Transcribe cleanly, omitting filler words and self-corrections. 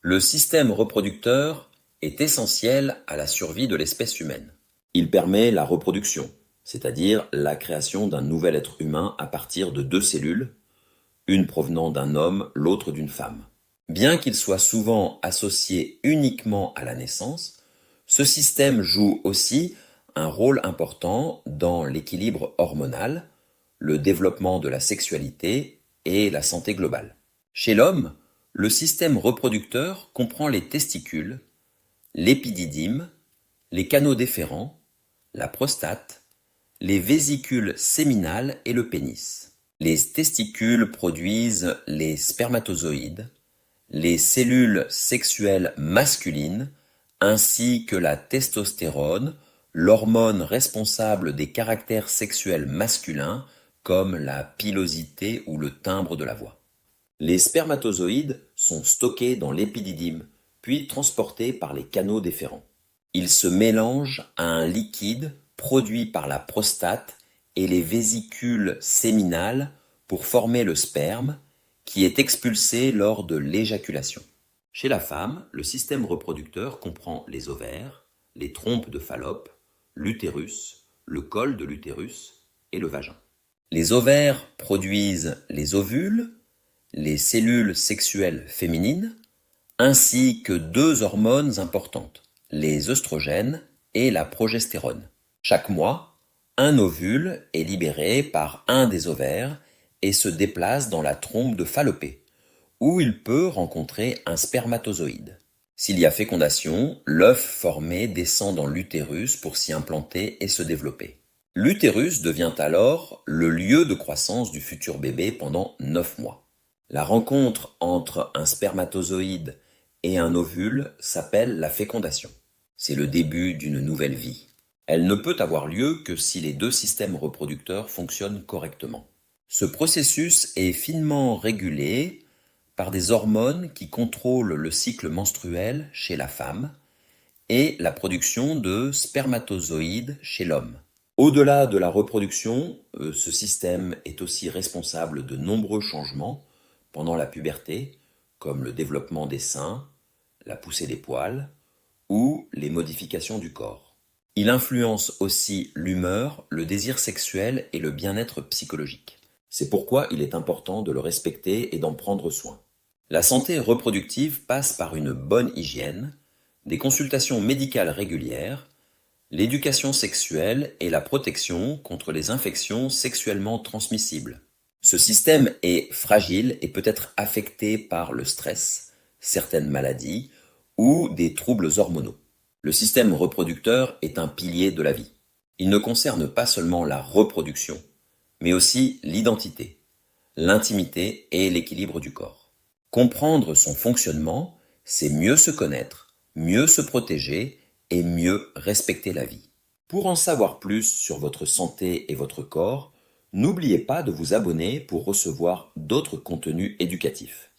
Le système reproducteur est essentiel à la survie de l'espèce humaine. Il permet la reproduction, c'est-à-dire la création d'un nouvel être humain à partir de deux cellules, une provenant d'un homme, l'autre d'une femme. Bien qu'il soit souvent associé uniquement à la naissance, ce système joue aussi un rôle important dans l'équilibre hormonal, le développement de la sexualité et la santé globale. Chez l'homme, le système reproducteur comprend les testicules, l'épididyme, les canaux déférents, la prostate, les vésicules séminales et le pénis. Les testicules produisent les spermatozoïdes, les cellules sexuelles masculines, ainsi que la testostérone, l'hormone responsable des caractères sexuels masculins, comme la pilosité ou le timbre de la voix. Les spermatozoïdes sont stockés dans l'épididyme, puis transportés par les canaux déférents. Ils se mélangent à un liquide produit par la prostate et les vésicules séminales pour former le sperme, qui est expulsé lors de l'éjaculation. Chez la femme, le système reproducteur comprend les ovaires, les trompes de Fallope, l'utérus, le col de l'utérus et le vagin. Les ovaires produisent les ovules, les cellules sexuelles féminines, ainsi que deux hormones importantes, les œstrogènes et la progestérone. Chaque mois, un ovule est libéré par un des ovaires et se déplace dans la trompe de Fallope, où il peut rencontrer un spermatozoïde. S'il y a fécondation, l'œuf formé descend dans l'utérus pour s'y implanter et se développer. L'utérus devient alors le lieu de croissance du futur bébé pendant 9 mois. La rencontre entre un spermatozoïde et un ovule s'appelle la fécondation. C'est le début d'une nouvelle vie. Elle ne peut avoir lieu que si les deux systèmes reproducteurs fonctionnent correctement. Ce processus est finement régulé par des hormones qui contrôlent le cycle menstruel chez la femme et la production de spermatozoïdes chez l'homme. Au-delà de la reproduction, ce système est aussi responsable de nombreux changements pendant la puberté, comme le développement des seins, la poussée des poils ou les modifications du corps. Il influence aussi l'humeur, le désir sexuel et le bien-être psychologique. C'est pourquoi il est important de le respecter et d'en prendre soin. La santé reproductive passe par une bonne hygiène, des consultations médicales régulières, l'éducation sexuelle et la protection contre les infections sexuellement transmissibles. Ce système est fragile et peut être affecté par le stress, certaines maladies ou des troubles hormonaux. Le système reproducteur est un pilier de la vie. Il ne concerne pas seulement la reproduction, mais aussi l'identité, l'intimité et l'équilibre du corps. Comprendre son fonctionnement, c'est mieux se connaître, mieux se protéger et mieux respecter la vie. Pour en savoir plus sur votre santé et votre corps, n'oubliez pas de vous abonner pour recevoir d'autres contenus éducatifs.